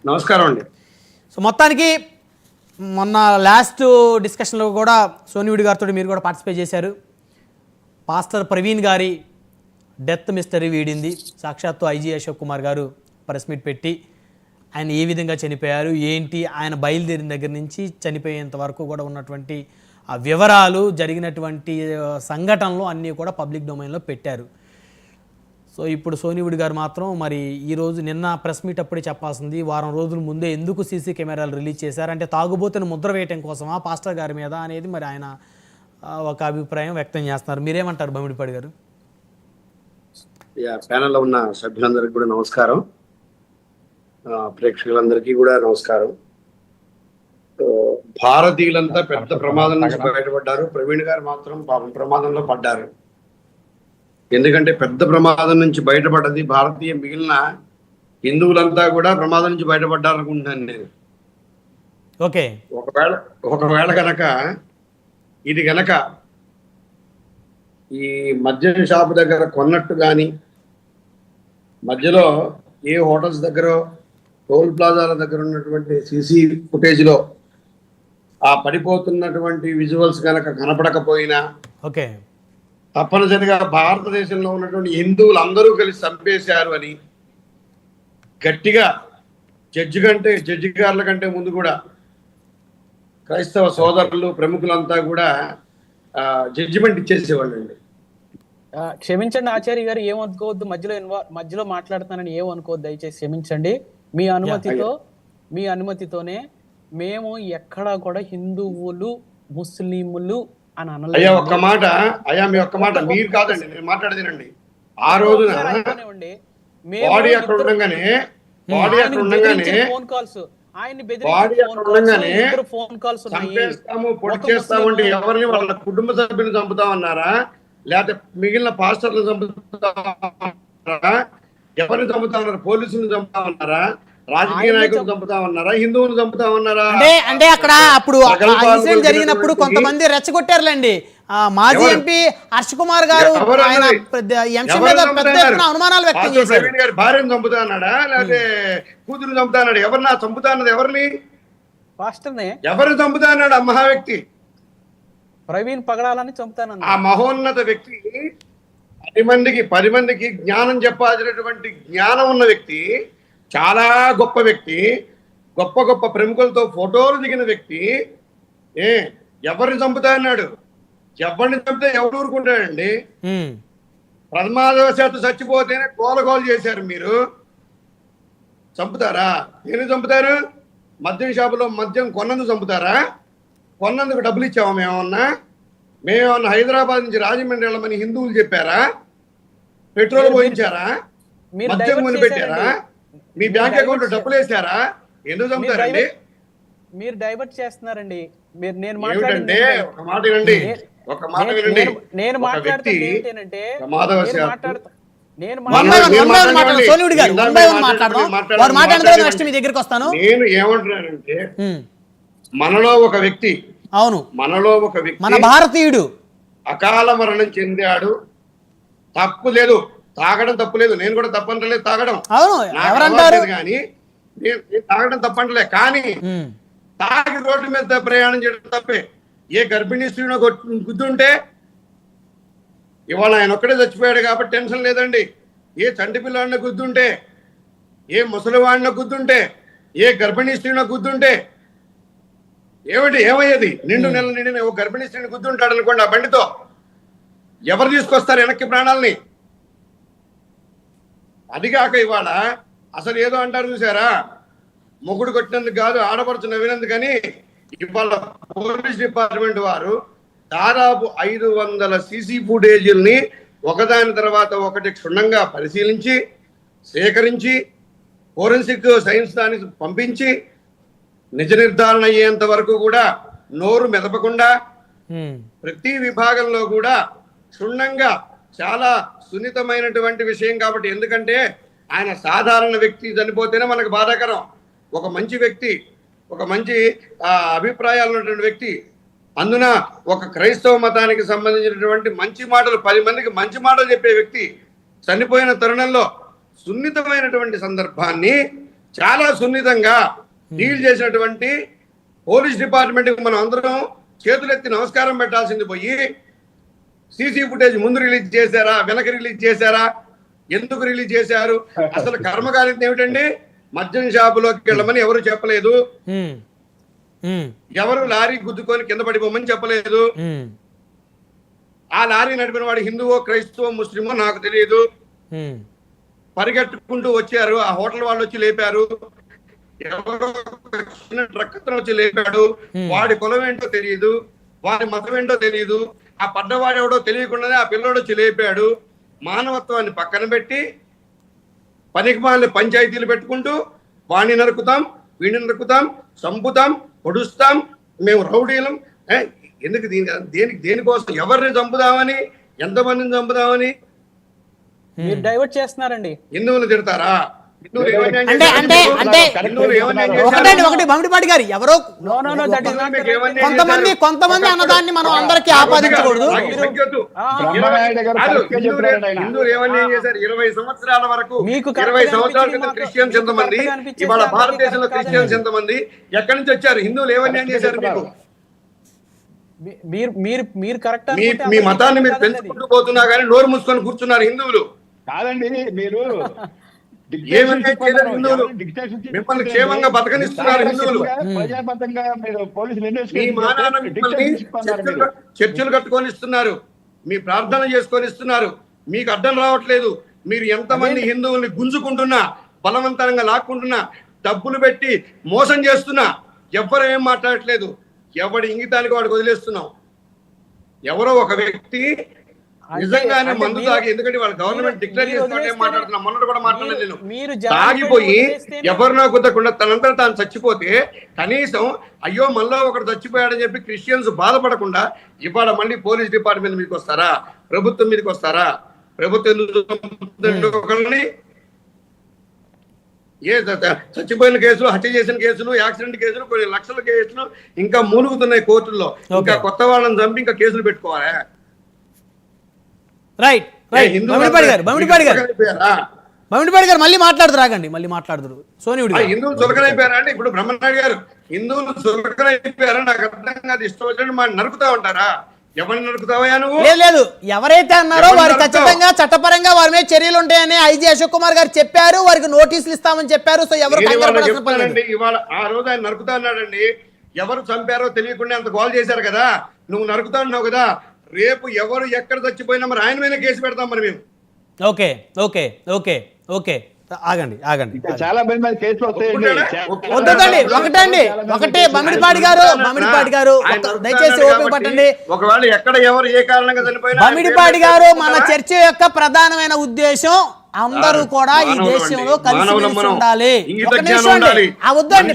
నమస్కారం అండి. సో మొత్తానికి మొన్న లాస్ట్ డిస్కషన్లో కూడా సోనివిడి గారితో మీరు కూడా పార్టిసిపేట్ చేశారు. పాస్టర్ ప్రవీణ్ గారి డెత్ మిస్టరీ వీడింది. సాక్షాత్తు ఐజీ అశోక్ కుమార్ గారు ప్రెస్ మీట్ పెట్టి ఆయన ఏ విధంగా చనిపోయారు ఏంటి, ఆయన బయలుదేరిన దగ్గర నుంచి చనిపోయేంత వరకు కూడా ఉన్నటువంటి ఆ వివరాలు, జరిగినటువంటి సంఘటనలు అన్నీ కూడా పబ్లిక్ డొమైన్లో పెట్టారు. సో ఇప్పుడు సోనివిడి గారు మాత్రం మరి ఈరోజు నిన్న ప్రెస్ మీట్ అప్పుడే చెప్పాల్సింది, వారం రోజుల ముందే ఎందుకు సీసీ కెమెరాలు రిలీజ్ చేశారు, అంటే తాగుబోతుని ముద్ర వేయటం కోసమా పాస్టర్ గారి మీద అనేది మరి ఆయన ఒక అభిప్రాయం వ్యక్తం చేస్తున్నారు. మీరేమంటారు బమిడిపాడి గారు? ప్యానెల్లో ఉన్న సభ్యులందరికీ కూడా నమస్కారం, ప్రేక్షకులందరికీ కూడా నమస్కారం. భారతీయులంతా పెద్ద ప్రమాదం నుంచి బయటపడ్డారు. ప్రవీణ్ గారు మాత్రం పాపం ప్రమాదంలో పడ్డారు. ఎందుకంటే పెద్ద ప్రమాదం నుంచి బయటపడ్డది భారతీయ, మిగిలిన హిందువులంతా కూడా ప్రమాదం నుంచి బయటపడ్డారు అనుకుంటున్నాను నేను. ఓకే, ఒకవేళ కనుక ఇది గనక ఈ మద్యం షాపు దగ్గర కొన్నట్టు కానీ, మధ్యలో ఏ హోటల్స్ దగ్గర, టోల్ ప్లాజాల దగ్గర ఉన్నటువంటి సీసీ ఫుటేజ్లో ఆ పడిపోతున్నటువంటి విజువల్స్ కనుక కనపడకపోయినా, ఓకే, తప్పనిసరిగా భారతదేశంలో ఉన్నటువంటి హిందువులు అందరూ కలిసి చంపేశారు అని గట్టిగా జడ్జి గారుల కంటే ముందు కూడా క్రైస్తవ సోదరులు, ప్రముఖులంతా కూడా జడ్జిమెంట్ ఇచ్చేసేవాళ్ళు అండి. క్షమించండి ఆచార్య గారు, ఏమనుకోవద్దు, మధ్యలో మాట్లాడుతానని ఏమనుకోవద్దు, దయచేసి క్షమించండి. మీ అనుమతితోనే మేము ఎక్కడా కూడా హిందువులు ముస్లింలు అని అనలేదు. అయ్యా ఒక్క మాట, మీ ఒక్క మాట, మీరు కాదండి నేను మాట్లాడదేనండి. ఆ రోజున బాడీ అక్కడ ఉండగానే ఫోన్ కాల్స్, ఆయన్ని ఫోన్ కాల్స్ చంపేస్తాము, పొడి చేస్తామంటే ఎవరిని, వాళ్ళ కుటుంబ సభ్యులు చంపుతామన్నారా, లేకపోతే మిగిలిన పాస్టర్లు చంపుతామన్నారా, ఎవరిని చంపుతామన్నారా, పోలీసులను చంపుతామన్నారా, రాజకీయ నాయకులు చంపుతామన్నారా, హిందువులు చంపుతామన్నారా? అంటే అక్కడ అప్పుడు ఇన్సిడెంట్ జరిగినప్పుడు కొంతమంది రెచ్చగొట్టారులేండి. మాజీ ఎంపీ హర్ష కుమార్ గారు అనుమానాలు వ్యక్తం చేశారు. భార్యను చంపుతా అన్నాడా, లేకపోతే కూతురు చంపుతా అన్నాడు? ఎవరినా చంపుతా అన్నది ఎవరిని? ఎవరిని చంపుతా అన్నాడు ఆ మహా వ్యక్తి? ప్రవీణ్ పగడాలని చంపుతానన్నాడు. ఆ మహోన్నత వ్యక్తి 10 మందికి జ్ఞానం చెప్పాల్సినటువంటి జ్ఞానం ఉన్న వ్యక్తి, చాలా గొప్ప వ్యక్తి, గొప్ప ప్రముఖులతో ఫోటోలు దిగిన వ్యక్తి ఎవరిని చంపుతా అన్నాడు? ఎవరిని చంపితే ఎవరు ఊరుకుంటాడండి? ప్రమాదవశాత్తు చచ్చిపోతేనే కోలగోలు చేశారు మీరు. చంపుతారా? ఎందుకు చంపుతారు? మద్యం షాపులో మద్యం కొన్నందుకు చంపుతారా? కొన్నందుకు డబ్బులు ఇచ్చామా మేమేమన్నా హైదరాబాద్ నుంచి రాజమండ్రి వెళ్ళమని హిందువులు చెప్పారా? పెట్రోల్ పోయించారా? మద్యం కొని పెట్టారా? మీ బ్యాంక్ అకౌంట్ డబ్బులు వేసారా? ఎందుకు చంపుతారండి? మీరు డైవర్ట్ చేస్తున్నారండి. నేను ఏమంటున్నానంటే, మనలో ఒక వ్యక్తి, మన భారతీయుడు అకాల మరణం చెందాడు. తప్పు లేదు, తాగడం తప్పు లేదు, నేను కూడా తప్పంటలేదు తాగడం, కానీ నేను తాగడం తప్పంటలే. కానీ తాగి రోడ్డు మీద ప్రయాణం చేయడం తప్పే. ఏ గర్భిణీ స్త్రీలో గుద్దుంటే, ఇవాళ ఆయన ఒక్కడే చచ్చిపోయాడు కాబట్టి టెన్షన్ లేదండి. ఏ చంటి పిల్లవాడిన గుద్దుంటే, ఏ ముసలివాడిన గుద్దుంటే, ఏ గర్భిణీ స్త్రీలో గుద్దుంటే ఏమయ్యేది? నిండు నెల నిండిన ఒక గర్భిణీ స్త్రీని గుద్దుంటాడు అనుకోండి, ఆ బండితో ఎవరు తీసుకొస్తారు వెనక్కి ప్రాణాలని? అదిగాక ఇవాళ అసలు ఏదో అంటారు చూసారా, మొగుడు కొట్టినందుకు కాదు, ఆడపడుచు నవ్వినందుకని ఇవాళ పోలీస్ డిపార్ట్మెంట్ వారు దాదాపు 500 సీసీ ఫుటేజీల్ని ఒకదాని తర్వాత ఒకటి క్షుణ్ణంగా పరిశీలించి, సేకరించి, ఫోరెన్సిక్ సైన్స్ దానికి పంపించి, నిజ నిర్ధారణ అయ్యేంత వరకు కూడా నోరు మెదపకుండా ప్రతి విభాగంలో కూడా క్షుణ్ణంగా, చాలా సున్నితమైనటువంటి విషయం కాబట్టి. ఎందుకంటే ఆయన సాధారణ వ్యక్తి చనిపోతేనే మనకు బాధాకరం. ఒక మంచి వ్యక్తి, ఒక మంచి అభిప్రాయాలు ఉన్నటువంటి వ్యక్తి, అందున ఒక క్రైస్తవ మతానికి సంబంధించినటువంటి మంచి మాటలు, 10 మందికి మంచి మాటలు చెప్పే వ్యక్తి చనిపోయిన తరుణంలో సున్నితమైనటువంటి సందర్భాన్ని చాలా సున్నితంగా డీల్ చేసినటువంటి పోలీస్ డిపార్ట్మెంట్ మనం అందరం చేతులెత్తి నమస్కారం పెట్టాల్సింది పోయి సీసీ ఫుటేజ్ ముందు రిలీజ్ చేశారా, వెనక రిలీజ్ చేశారా, ఎందుకు రిలీజ్ చేశారు? అసలు కర్మకాలింది ఏమిటండి? మద్యం షాపులోకి వెళ్ళమని ఎవరు చెప్పలేదు, ఎవరు లారీ గుద్దుకొని కింద పడిపోమని చెప్పలేదు. ఆ లారీ నడిపిన వాడు హిందువో క్రైస్తవో ముస్లిమో నాకు తెలియదు. పరిగెట్టుకుంటూ వచ్చారు, ఆ హోటల్ వాళ్ళు వచ్చి లేపారు, ఎవరో ట్రక్ అతను వచ్చి లేపాడు. వాడి కులం ఏంటో తెలియదు, వాడి మతం ఏంటో తెలియదు. ఆ పడ్డవాడు ఎవడో తెలియకుండానే ఆ పిల్లోడు వచ్చి లేపాడు. మానవత్వాన్ని పక్కన పెట్టి పనికి మాలిన పంచాయతీలు పెట్టుకుంటూ వాడిని నరుకుతాం, వీడిని నరుకుతాం, చంపుతాం, పొడుస్తాం, మేము రౌడీలం. ఎందుకు దేనికోసం? ఎవరిని చంపుదామని, ఎంతమందిని చంపుదామని? మీరు డైవర్ట్ చేస్తున్నారండి. హిందువులు తిడతారా? ఒకటి బమిడిపాటి గారు ఎవరో కొంతమంది అన్నదాన్ని మనం అందరికీ ఆపాదించకూడదు. హిందువులు ఏమన్నా చేశారు? 20 సంవత్సరాల వరకు, 20 సంవత్సరాల క్రితం క్రిస్టియన్స్ ఎంతమంది, ఇవాళ భారతదేశంలో క్రిస్టియన్స్ ఎంతమంది, ఎక్కడి నుంచి వచ్చారు? హిందువులు ఏమన్నా చేశారు? మీరు కరెక్ట్. మీ మతాన్ని మీరు పెంచుకుంటూ పోతున్నా కానీ నోరు మూసుకొని కూర్చున్నారు హిందువులు. కాదండి, మీరు మిమ్మల్ని క్షేమంగా బతకనిస్తున్నారు హిందువులు. ప్రజాబద్ధంగా మీరు పోలీసులు చర్చలు కట్టుకొని ఇస్తున్నారు, మీ ప్రార్థన చేసుకొని ఇస్తున్నారు, మీకు అడ్డం రావట్లేదు. మీరు ఎంతమంది హిందువుల్ని గుంజుకుంటున్నా, బలవంతంగా లాక్కుంటున్నా, డబ్బులు పెట్టి మోసం చేస్తున్నా ఎవ్వరు ఏం మాట్లాడట్లేదు. ఎవడి ఇంగితానికి వాడికి వదిలేస్తున్నాం. ఎవరో ఒక వ్యక్తి నిజంగానే మందు తాగి, ఎందుకంటే వాళ్ళ గవర్నమెంట్ డిక్లేర్ చేసుకుంటే మాట్లాడుతున్నా, మొన్నటి కూడా మాట్లాడలేదు నేను. తాగిపోయి ఎవరినో కుదరకుండా తనంతా తాను చచ్చిపోతే కనీసం అయ్యో మళ్ళా ఒకడు చచ్చిపోయాడని చెప్పి క్రిస్టియన్స్ బాధపడకుండా ఇవాళ మళ్ళీ పోలీస్ డిపార్ట్మెంట్ మీదకి వస్తారా? ప్రభుత్వం మీదకి వస్తారా? ప్రభుత్వం ఒకరిని చచ్చిపోయిన కేసులు, హత్య చేసిన కేసులు, యాక్సిడెంట్ కేసులు, కొన్ని లక్షల కేసులు ఇంకా మూలుగుతున్నాయి కోర్టుల్లో. ఇంకా కొత్త వాళ్ళని చంపి ఇంకా కేసులు పెట్టుకోవాలా? రైట్ బమిడిపాటి గారు మళ్ళీ మాట్లాడుతూ రాగండి, మళ్ళీ మాట్లాడుతురు. సోనివుడి హిందువులు చులకనైపోయారా అంటే? ఇప్పుడు బ్రహ్మనాయుడు గారు హిందువులు చులకనైపోయారా? నాకు అర్థం కాదు. ఇష్టం వచ్చినట్టు మా నరుకుతా ఉంటారా? ఎవరిని నరుకుతావా నువ్వు? లేదు, ఎవరైతే అన్నారో వారు ఖచ్చితంగా చట్టపరంగా వారి మీద చర్యలు ఉంటాయని ఐజీ అశోక్ కుమార్ గారు చెప్పారు. వారికి నోటీసులు ఇస్తామని చెప్పారు. సో ఎవరు ఇవాళ ఆ రోజు ఆయన నరుకుతా అన్నాడండి. ఎవరు చంపారో తెలియకుండా అంత గోల్ చేశారు కదా. నువ్వు నరుకుతా అన్నావు కదా. రేపు ఎవరు ఎక్కడ చచ్చిపోయినా మరి ఆయన మీద కేసు పెడతాం మరి మేము. ఓకే ఓకే ఓకే ఓకే ఆగండి చాలా మంది మీద కేసులు వద్దండి. ఒకటే బమిడిపాటి గారు దయచేసి ఓపిక పట్టండి. ఒకవేళ ఎక్కడ ఎవరు ఏ కారణంగా చనిపోయినా బమిడిపాటి గారు, మన చర్చ యొక్క ప్రధానమైన ఉద్దేశం అందరూ కూడా ఈ దేశంలో కలిసి ఉండాలి. ఒక నిమిషం అండి, వద్దండి.